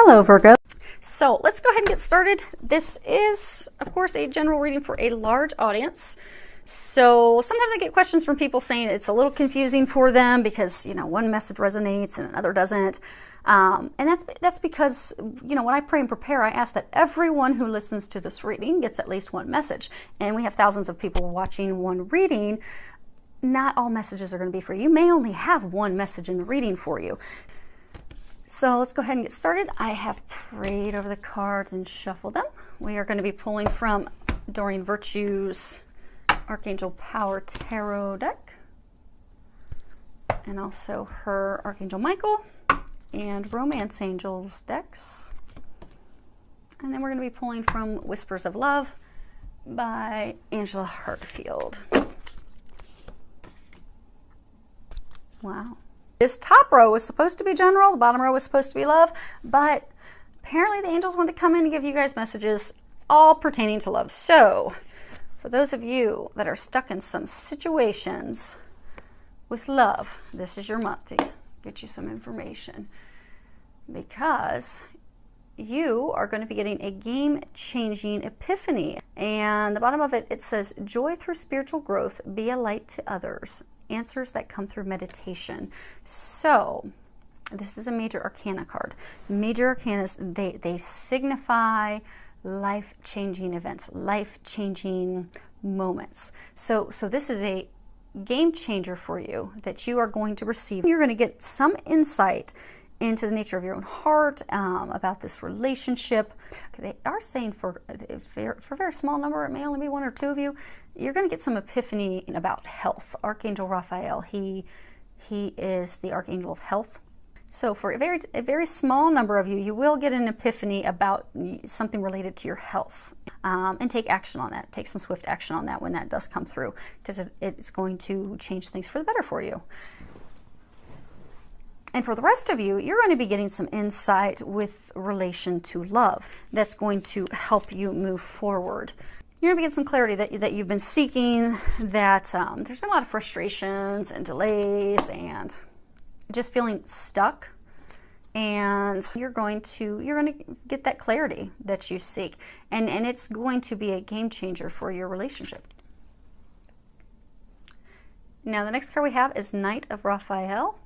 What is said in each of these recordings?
Hello, Virgo. So let's go ahead and get started. This is, of course, a general reading for a large audience. So sometimes I get questions from people saying it's a little confusing for them because, one message resonates and another doesn't. And that's because, when I pray and prepare, I ask that everyone who listens to this reading gets at least one message. And we have thousands of people watching one reading. Not all messages are going to be for you. You may only have one message in the reading for you. So let's go ahead and get started. I have prayed over the cards and shuffled them. We are going to be pulling from Doreen Virtue's Archangel Power Tarot deck, and also her Archangel Michael and Romance Angels decks. And then we're going to be pulling from Whispers of Love by Angela Hartfield. Wow. This top row was supposed to be general, the bottom row was supposed to be love, but apparently the angels want to come in and give you guys messages all pertaining to love. So, for those of you that are stuck in some situations with love, this is your month to get you some information, because you are going to be getting a game-changing epiphany. And the bottom of it, it says, joy through spiritual growth, be a light to others. Answers that come through meditation. So this is a major arcana card. Major arcanas, they signify life-changing events, life-changing moments. So this is a game changer for you that you are going to receive. You're going to get some insight into the nature of your own heart, about this relationship. They are saying for a very small number, it may only be one or two of you, you're going to get some epiphany about health. Archangel Raphael, he is the Archangel of Health. So for a very small number of you, you will get an epiphany about something related to your health. And take action on that. Take some swift action on that when that does come through, because it's going to change things for the better for you. And for the rest of you, you're going to be getting some insight with relation to love that's going to help you move forward. You're going to get some clarity that you've been seeking, that there's been a lot of frustrations and delays and just feeling stuck. And you're going to get that clarity that you seek. And it's going to be a game changer for your relationship. Now, the next card we have is Knight of Raphael.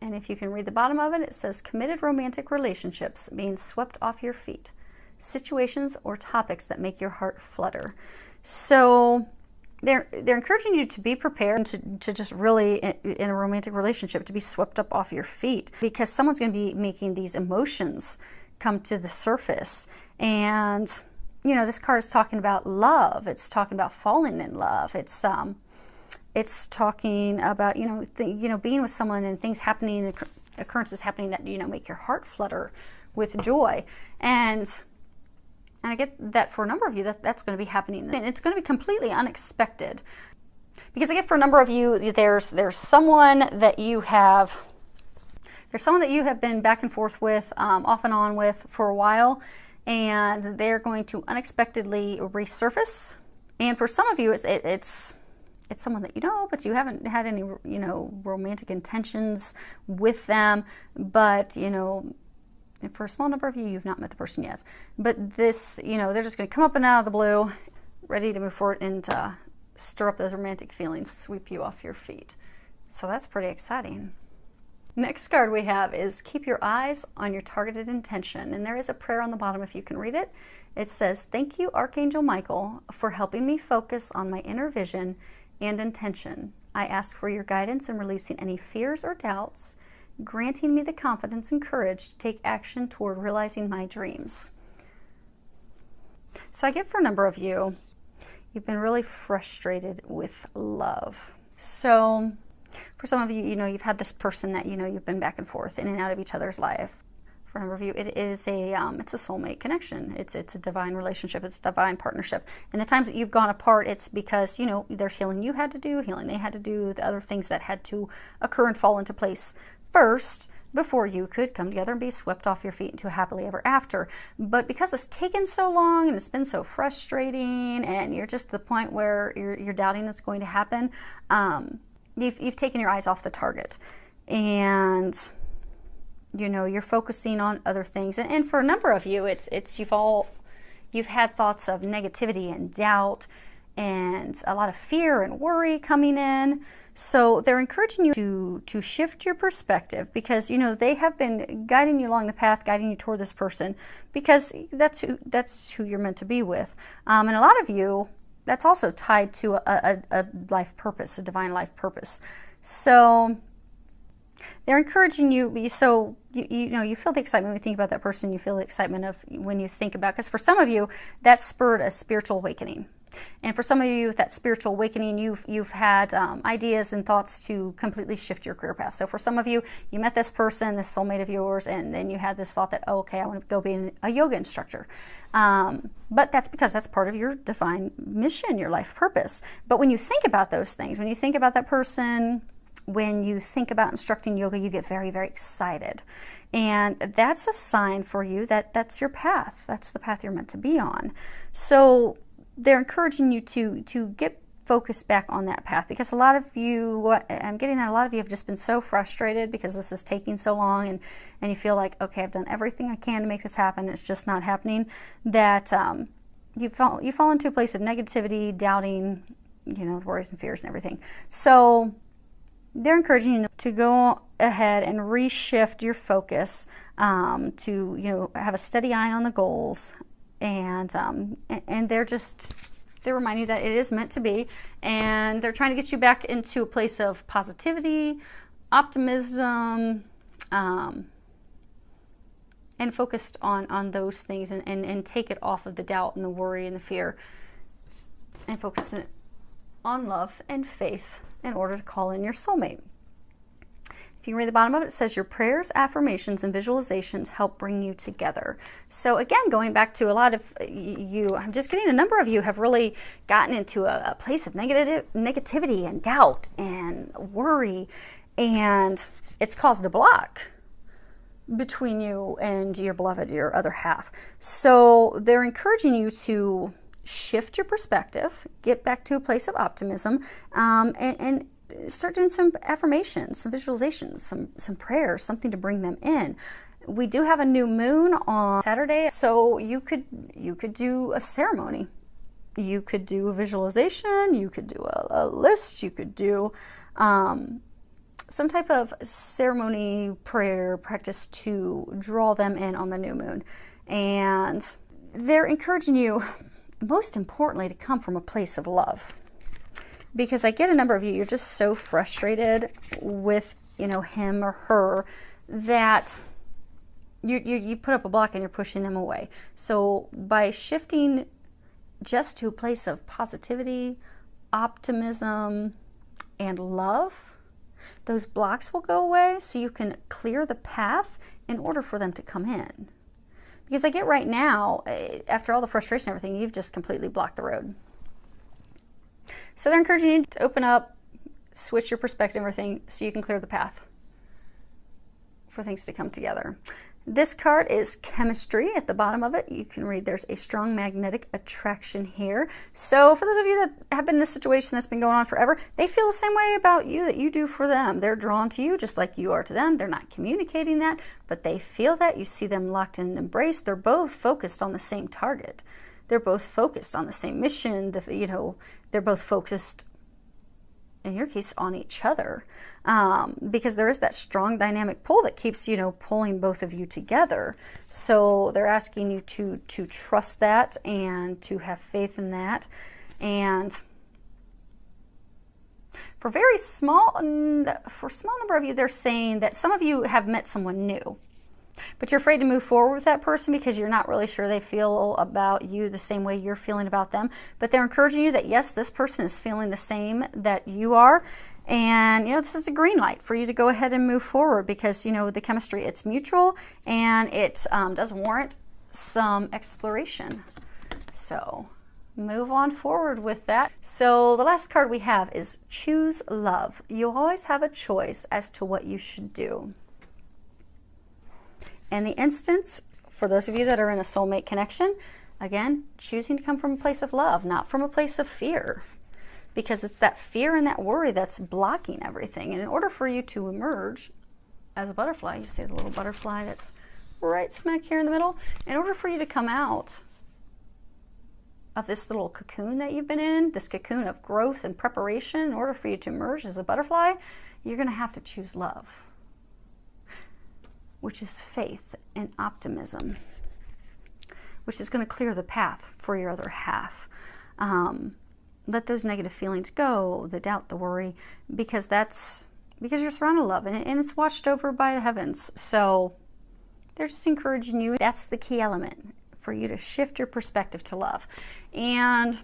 And if you can read the bottom of it, it says, committed romantic relationships being swept off your feet. Situations or topics that make your heart flutter. So they're encouraging you to be prepared to just really, in a romantic relationship, to be swept up off your feet, because someone's going to be making these emotions come to the surface. And, this card is talking about love. It's talking about falling in love. It's talking about, being with someone and things happening, occurrences happening that, make your heart flutter with joy. And I get that for a number of you, that's going to be happening. And it's going to be completely unexpected. Because I get for a number of you, there's someone that you have been back and forth with, off and on with for a while. And they're going to unexpectedly resurface. And for some of you, it's someone that you know, but you haven't had any, romantic intentions with them. But, for a small number of you, you've not met the person yet. But this, they're just going to come up and out of the blue, ready to move forward and stir up those romantic feelings, sweep you off your feet. So that's pretty exciting. Next card we have is keep your eyes on your targeted intention. And there is a prayer on the bottom if you can read it. It says, thank you, Archangel Michael, for helping me focus on my inner vision and intention. I ask for your guidance in releasing any fears or doubts, granting me the confidence and courage to take action toward realizing my dreams. So I get for a number of you, you've been really frustrated with love. So for some of you, you've had this person that, you've been back and forth in and out of each other's life. For a number of you, it's a soulmate connection. It's a divine relationship. It's a divine partnership. And the times that you've gone apart, it's because, there's healing you had to do, healing they had to do, the other things that had to occur and fall into place first before you could come together and be swept off your feet into a happily ever after. But because it's taken so long and it's been so frustrating and you're just to the point where you're doubting it's going to happen, you've taken your eyes off the target. And you know, you're focusing on other things. And for a number of you, you've had thoughts of negativity and doubt and a lot of fear and worry coming in. So they're encouraging you to shift your perspective, because, you know, they have been guiding you along the path, guiding you toward this person, because that's who you're meant to be with. And a lot of you, that's also tied to a life purpose, a divine life purpose. So they're encouraging you, so you know, you feel the excitement when you think about that person. You feel the excitement of when you think about, because for some of you, that spurred a spiritual awakening. And for some of you, with that spiritual awakening, you've had ideas and thoughts to completely shift your career path. So for some of you, you met this person, this soulmate of yours, and then you had this thought that, oh, okay, I want to go be a yoga instructor. But that's because that's part of your divine mission, your life purpose. But when you think about those things, when you think about that person, when you think about instructing yoga, you get very, very excited. And that's a sign for you that that's your path. That's the path you're meant to be on. So they're encouraging you to get focused back on that path, because a lot of you, I'm getting that a lot of you have just been so frustrated because this is taking so long, and you feel like, okay, I've done everything I can to make this happen, it's just not happening, that you fall into a place of negativity, doubting, you know, worries and fears and everything. So they're encouraging you to go ahead and reshift your focus, to, you know, have a steady eye on the goals. And they're reminding you that it is meant to be, and they're trying to get you back into a place of positivity, optimism, and focused on those things, and take it off of the doubt and the worry and the fear, and focus it on love and faith in order to call in your soulmate. If you read the bottom of it, it says your prayers, affirmations, and visualizations help bring you together. So again, going back to a lot of you, I'm just getting a number of you have really gotten into a place of negativity and doubt and worry, and it's caused a block between you and your beloved, your other half. So they're encouraging you to shift your perspective, get back to a place of optimism, and start doing some affirmations, some visualizations, some prayers, something to bring them in. We do have a new moon on Saturday, so you could do a ceremony. You could do a visualization, you could do a list, you could do some type of ceremony, prayer, practice to draw them in on the new moon. And they're encouraging you, most importantly, to come from a place of love. Because I get a number of you, you're just so frustrated with, you know, him or her, that you put up a block and you're pushing them away. So by shifting just to a place of positivity, optimism, and love, those blocks will go away, so you can clear the path in order for them to come in. Because I get right now, after all the frustration and everything, you've just completely blocked the road. So they're encouraging you to open up, switch your perspective and everything, so you can clear the path for things to come together. This card is chemistry. At the bottom of it, you can read there's a strong magnetic attraction here. So for those of you that have been in this situation that's been going on forever, they feel the same way about you that you do for them. They're drawn to you just like you are to them. They're not communicating that, but they feel that. You see them locked in and embraced. They're both focused on the same target. They're both focused on the same mission. You know, they're both focused, in your case, on each other, because there is that strong dynamic pull that keeps, you know, pulling both of you together. So they're asking you to trust that and to have faith in that. And for a small number of you, they're saying that some of you have met someone new, but you're afraid to move forward with that person because you're not really sure they feel about you the same way you're feeling about them. But they're encouraging you that, yes, this person is feeling the same that you are. And, you know, this is a green light for you to go ahead and move forward, because, you know, the chemistry, it's mutual, and it does warrant some exploration. So move on forward with that. So the last card we have is choose love. You always have a choice as to what you should do. And the instance, for those of you that are in a soulmate connection, again, choosing to come from a place of love, not from a place of fear, because it's that fear and that worry that's blocking everything. And in order for you to emerge as a butterfly. You see the little butterfly that's right smack here in the middle. In order for you to come out of this little cocoon that you've been in, this cocoon of growth and preparation, in order for you to emerge as a butterfly, you're going to have to choose love, which is faith and optimism, which is going to clear the path for your other half. Let those negative feelings go, the doubt, the worry, because you're surrounded with love, and it's watched over by the heavens. So they're just encouraging you. That's the key element, for you to shift your perspective to love. And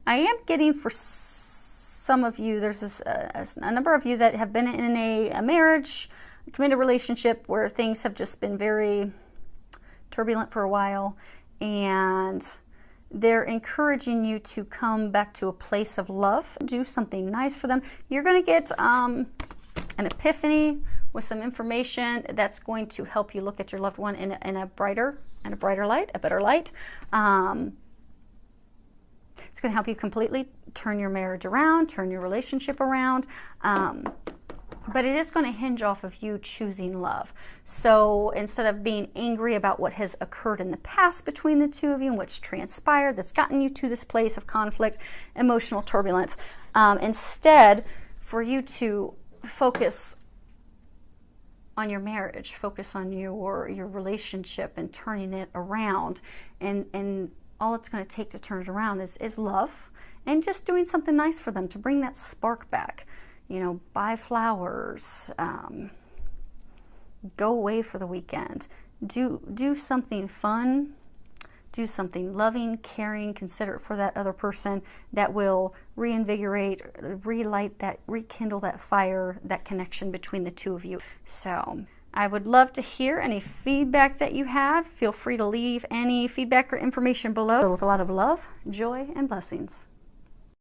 I am getting, for some of you, there's a number of you that have been in a marriage, a committed relationship where things have just been very turbulent for a while, and they're encouraging you to come back to a place of love. Do something nice for them. You're going to get an epiphany with some information that's going to help you look at your loved one in a brighter light, a better light. It's going to help you completely turn your marriage around, turn your relationship around. But it is going to hinge off of you choosing love. So instead of being angry about what has occurred in the past between the two of you and what's transpired that's gotten you to this place of conflict, emotional turbulence, instead for you to focus on your marriage, focus on your relationship and turning it around. And all it's going to take to turn it around is love, and just doing something nice for them to bring that spark back. You know, buy flowers, go away for the weekend, do something fun, do something loving, caring, considerate for that other person that will reinvigorate, relight that, rekindle that fire, that connection between the two of you. So I would love to hear any feedback that you have. Feel free to leave any feedback or information below. With a lot of love, joy, and blessings.